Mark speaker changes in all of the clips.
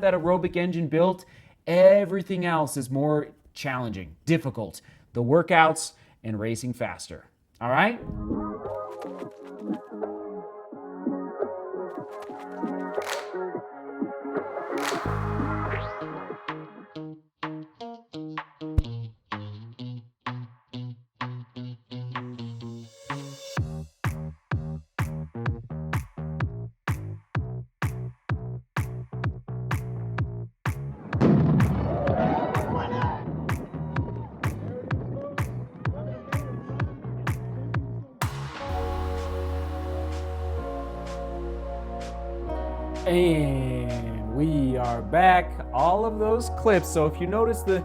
Speaker 1: that aerobic engine built, everything else is more challenging, difficult. The workouts and racing faster. All right? And we are back. All of those clips. So if you notice the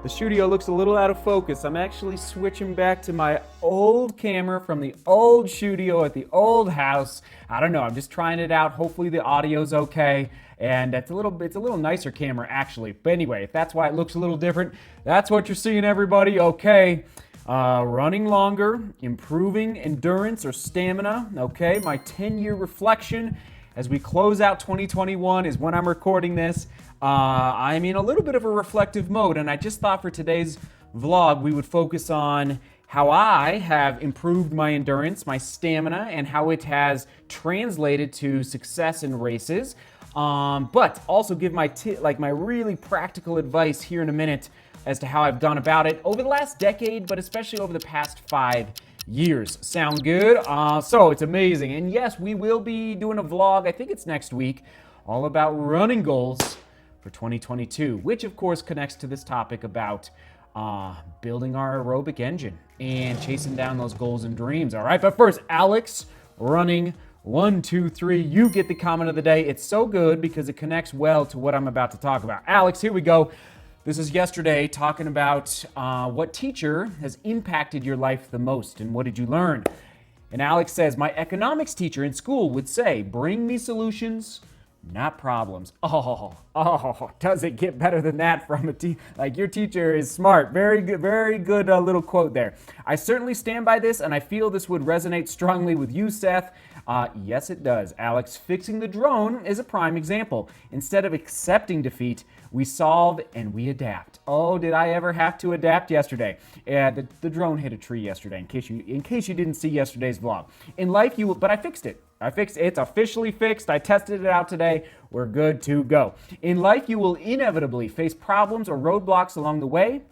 Speaker 1: studio looks a little out of focus, I'm actually switching back to my old camera from the old studio at the old house. I don't know. I'm just trying it out. Hopefully the audio's okay. And it's a little nicer camera actually. But anyway, if that's why it looks a little different, that's what you're seeing, everybody. Okay. Running longer, improving endurance or stamina. Okay. My 10-year reflection as we close out 2021 is when I'm recording this. I'm in a little bit of a reflective mode, and I just thought for today's vlog we would focus on how I have improved my endurance, my stamina, and how it has translated to success in races. But also give my really practical advice here in a minute as to how I've gone about it over the last decade, but especially over the past 5 years. Sound good? So it's amazing. And yes, we will be doing a vlog, I think it's next week, all about running goals for 2022, which of course connects to this topic about building our aerobic engine and chasing down those goals and dreams. All right, but first, Alex running 1, 2, 3. You get the comment of the day. It's so good because it connects well to what I'm about to talk about. Alex, here we go. This is yesterday talking about what teacher has impacted your life the most and what did you learn? And Alex says, my economics teacher in school would say, bring me solutions, not problems. Oh, does it get better than that from a teacher? Like, your teacher is smart. Very good little quote there. I certainly stand by this, and I feel this would resonate strongly with you, Seth. Yes, it does. Alex, fixing the drone is a prime example. Instead of accepting defeat, we solve and we adapt. Oh, did I ever have to adapt yesterday? Yeah, the drone hit a tree yesterday, in case you didn't see yesterday's vlog. In life, but I fixed it. It's officially fixed. I tested it out today. We're good to go. In life, you will inevitably face problems or roadblocks along the way,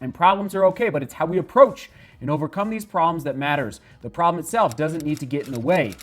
Speaker 1: and problems are okay, but it's how we approach and overcome these problems that matters. The problem itself doesn't need to get in the way.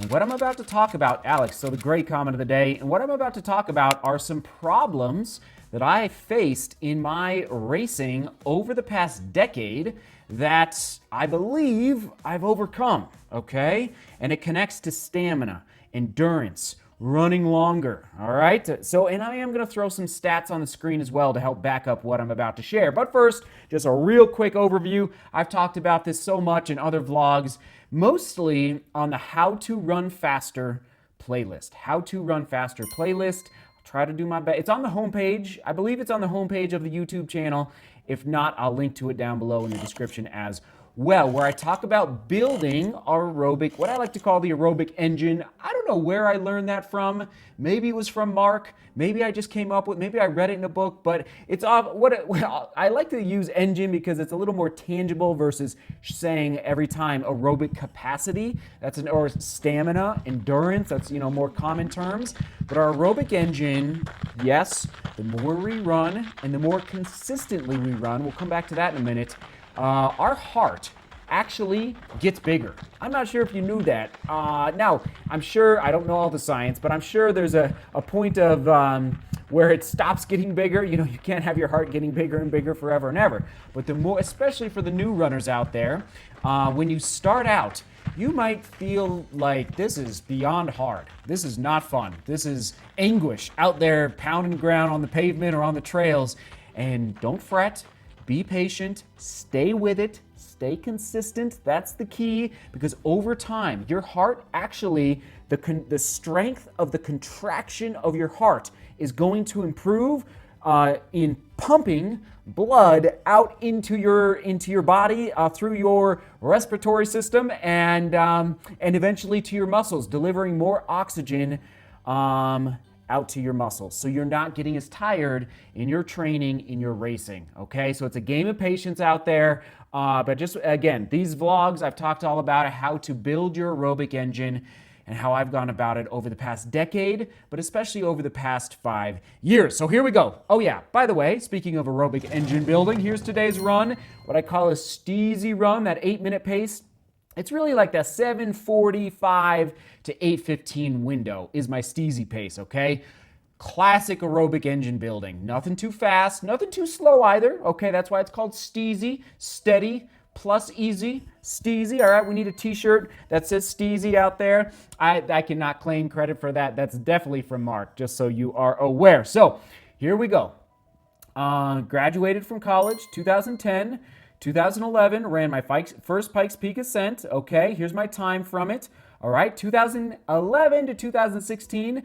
Speaker 1: And what I'm about to talk about, Alex, so the great comment of the day, and what I'm about to talk about are some problems that I faced in my racing over the past decade that I believe I've overcome, okay? And it connects to stamina, endurance, running longer, all right? So, and I am going to throw some stats on the screen as well to help back up what I'm about to share. But first, just a real quick overview. I've talked about this so much in other vlogs, mostly on the How to Run Faster playlist. How to Run Faster playlist. I'll try to do my best. It's on the homepage. I believe it's on the homepage of the YouTube channel. If not, I'll link to it down below in the description as well, where I talk about building our aerobic, what I like to call the aerobic engine. I don't know where I learned that from. Maybe it was from Mark. Maybe I just came up with, maybe I read it in a book, but it's off. I like to use engine because it's a little more tangible versus saying every time aerobic capacity. Or stamina, endurance. That's, more common terms. But our aerobic engine, yes, the more we run and the more consistently we run, we'll come back to that in a minute, our heart actually gets bigger. I'm not sure if you knew that. Now, I'm sure, I don't know all the science, but I'm sure there's a point of where it stops getting bigger. You can't have your heart getting bigger and bigger forever and ever. But the more, especially for the new runners out there, when you start out, you might feel like this is beyond hard. This is not fun. This is anguish out there pounding ground on the pavement or on the trails. And don't fret. Be patient, stay with it, stay consistent. That's the key, because over time, your heart actually, the strength of the contraction of your heart is going to improve in pumping blood out into your body through your respiratory system and eventually to your muscles, delivering more oxygen out to your muscles, so you're not getting as tired in your training, in your racing, okay? So it's a game of patience out there, but just, again, these vlogs, I've talked all about it, how to build your aerobic engine and how I've gone about it over the past decade, but especially over the past 5 years. So here we go. Oh yeah, by the way, speaking of aerobic engine building, here's today's run, what I call a steezy run, that 8-minute pace. It's really like that 7:45 to 8:15 window is my steezy pace, okay? Classic aerobic engine building. Nothing too fast, nothing too slow either, okay? That's why it's called steezy, steady, plus easy, steezy. All right, we need a t-shirt that says steezy out there. I cannot claim credit for that. That's definitely from Mark, just so you are aware. So here we go. Graduated from college, 2010. 2011, ran my first Pikes Peak ascent. Okay, here's my time from it. All right, 2011 to 2016,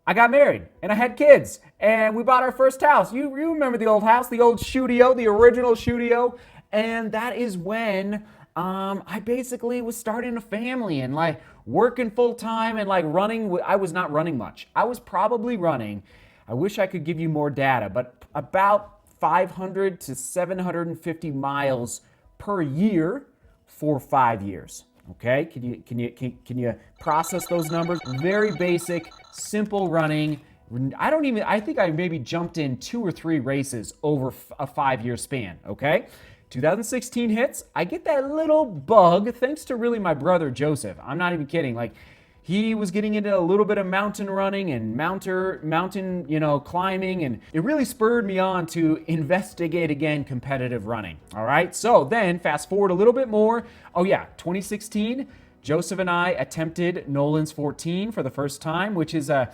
Speaker 1: I got married and I had kids and we bought our first house. You remember the old house, the old studio, the original studio. And that is when I basically was starting a family and like working full time and like running. I was not running much. I was probably running, I wish I could give you more data, but about 500 to 750 miles per year for 5 years. Okay, can you process those numbers? Very basic, simple running. I think I maybe jumped in 2 or 3 races over a 5-year span. Okay, 2016 hits. I get that little bug thanks to really my brother Joseph. I'm not even kidding. Like, he was getting into a little bit of mountain running and mountain, climbing, and it really spurred me on to investigate again competitive running. All right, so then fast forward a little bit more. Oh yeah, 2016, Joseph and I attempted Nolan's 14 for the first time, which is I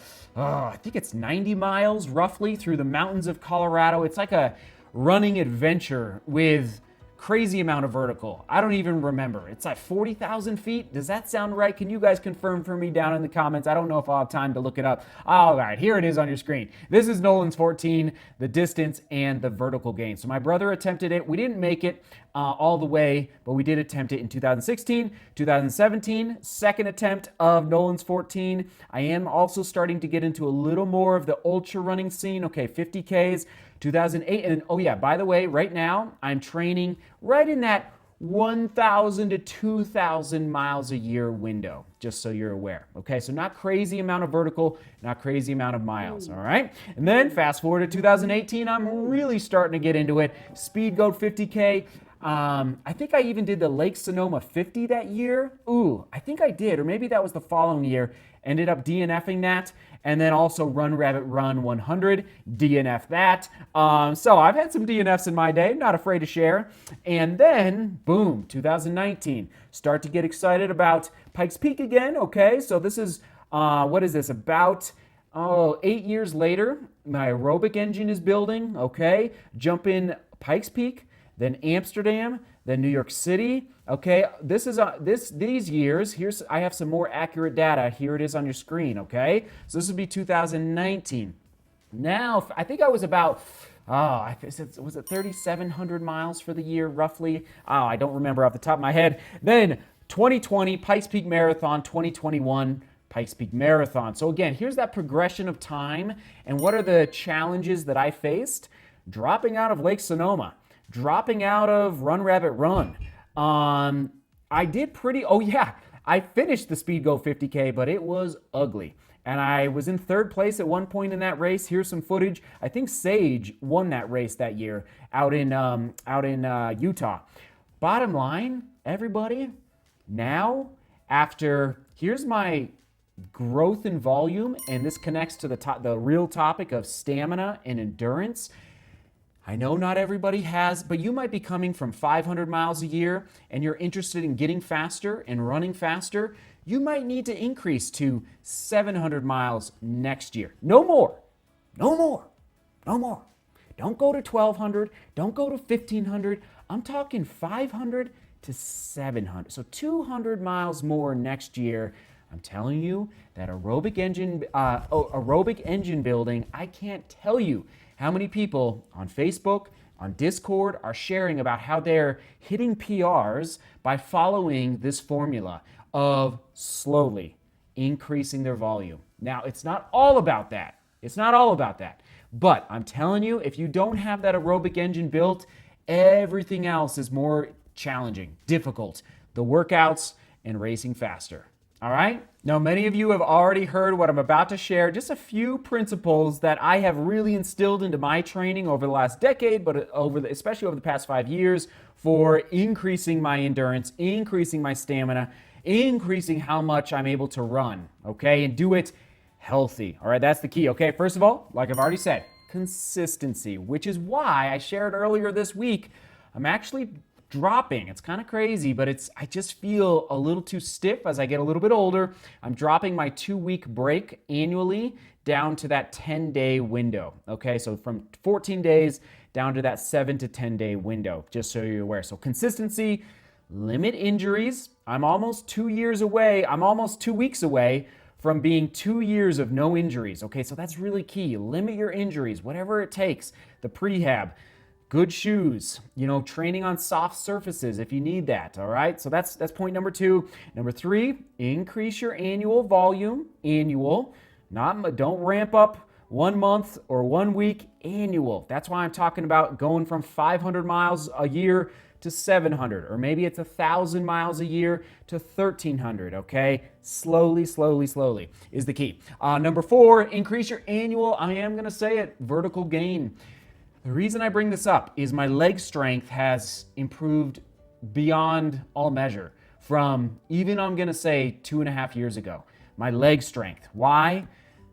Speaker 1: think it's 90 miles roughly through the mountains of Colorado. It's like a running adventure with crazy amount of vertical. I don't even remember. It's like 40,000 feet. Does that sound right? Can you guys confirm for me down in the comments? I don't know if I'll have time to look it up. All right, here it is on your screen. This is Nolan's 14, the distance and the vertical gain. So my brother attempted it. We didn't make it all the way, but we did attempt it in 2016, 2017, second attempt of Nolan's 14. I am also starting to get into a little more of the ultra running scene. Okay, 50Ks, 2008. And oh yeah, by the way, right now I'm training right in that 1,000 to 2,000 miles a year window, just so you're aware. Okay, so not crazy amount of vertical, not crazy amount of miles, all right? And then fast forward to 2018, I'm really starting to get into it. Speed Goat 50K. I think I even did the Lake Sonoma 50 that year. Ooh, I think I did, or maybe that was the following year. Ended up DNFing that, and then also Run Rabbit Run 100, DNF that. So I've had some DNFs in my day, not afraid to share. And then, boom, 2019, start to get excited about Pikes Peak again. Okay, so this is, what is this, about 8 years later, my aerobic engine is building. Okay, jump in Pikes Peak, then Amsterdam, then New York City. Okay, this is these years. I have some more accurate data. Here it is on your screen. Okay, so this would be 2019. Now I think I was about was it 3,700 miles for the year roughly? I don't remember off the top of my head. Then 2020 Pikes Peak Marathon, 2021 Pikes Peak Marathon. So again, here's that progression of time, and what are the challenges that I faced? Dropping out of Lake Sonoma, dropping out of Run Rabbit Run. I did I finished the Speed Go 50K, but it was ugly. And I was in 3rd place at one point in that race. Here's some footage. I think Sage won that race that year out in Utah. Bottom line, everybody, now here's my growth in volume, and this connects to the real topic of stamina and endurance. I know not everybody has, but you might be coming from 500 miles a year and you're interested in getting faster and running faster. You might need to increase to 700 miles next year. No more. No more. No more. Don't go to 1,200. Don't go to 1,500. I'm talking 500 to 700. So 200 miles more next year. I'm telling you that aerobic engine building, I can't tell you how many people on Facebook, on Discord are sharing about how they're hitting PRs by following this formula of slowly increasing their volume. Now, it's not all about that. It's not all about that. But I'm telling you, if you don't have that aerobic engine built, everything else is more challenging, difficult. The workouts and racing faster. All right? Now, many of you have already heard what I'm about to share, just a few principles that I have really instilled into my training over the last decade, but especially over the past 5 years for increasing my endurance, increasing my stamina, increasing how much I'm able to run, okay? And do it healthy. All right, that's the key, okay? First of all, like I've already said, consistency, which is why I shared earlier this week, I'm actually dropping. It's kind of crazy, but I just feel a little too stiff as I get a little bit older. I'm dropping my 2-week break annually down to that 10-day window, okay? So from 14 days down to that 7 to 10-day window, just so you're aware. So consistency, limit injuries. I'm almost 2 years away. I'm almost 2 weeks away from being 2 years of no injuries, okay? So that's really key. Limit your injuries, whatever it takes. The prehab, good shoes, training on soft surfaces if you need that, all right? So that's point number 2. Number 3, increase your annual volume, don't ramp up 1 month or 1 week, annual. That's why I'm talking about going from 500 miles a year to 700, or maybe it's 1,000 miles a year to 1,300, okay? Slowly is the key. Number 4, increase your annual, I am gonna say it, vertical gain. The reason I bring this up is my leg strength has improved beyond all measure from even, I'm gonna say, 2.5 years ago. My leg strength. Why?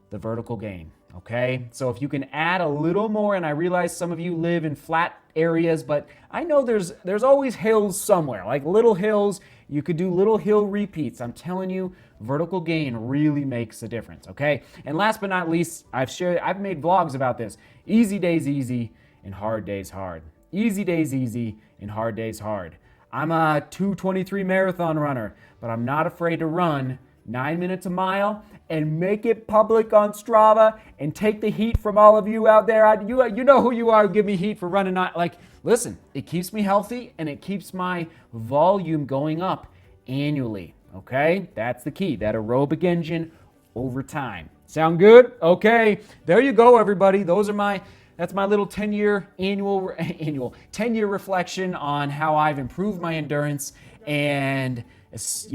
Speaker 1: The vertical gain, okay? So if you can add a little more, and I realize some of you live in flat areas, but I know there's always hills somewhere, like little hills. You could do little hill repeats. I'm telling you, vertical gain really makes a difference, okay? And last but not least, I've made vlogs about this. Easy days easy, and hard days hard. Easy days easy, and hard days hard. I'm a 2:23 marathon runner, but I'm not afraid to run 9 minutes a mile and make it public on Strava and take the heat from all of you out there. You know who you are. Give me heat for running. Listen, it keeps me healthy and it keeps my volume going up annually. Okay, that's the key. That aerobic engine over time. Sound good? Okay, there you go, everybody. That's my little 10-year 10-year reflection on how I've improved my endurance, and it's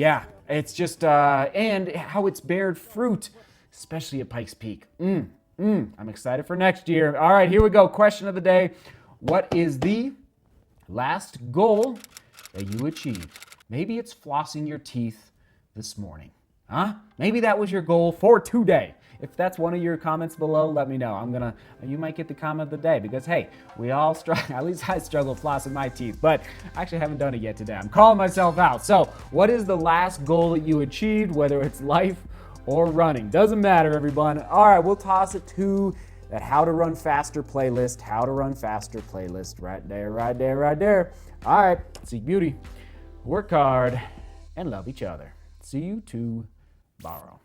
Speaker 1: just and how it's bared fruit, especially at Pikes Peak. I'm excited for next year. All right, here we go. Question of the day: what is the last goal that you achieved? Maybe it's flossing your teeth this morning. Huh? Maybe that was your goal for today. If that's one of your comments below, let me know. You might get the comment of the day because, hey, we all struggle. At least I struggle flossing my teeth, but I actually haven't done it yet today. I'm calling myself out. So what is the last goal that you achieved, whether it's life or running? Doesn't matter, everyone. All right, we'll toss it to that How to Run Faster playlist. How to Run Faster playlist right there. All right, seek beauty, work hard, and love each other. See you tomorrow.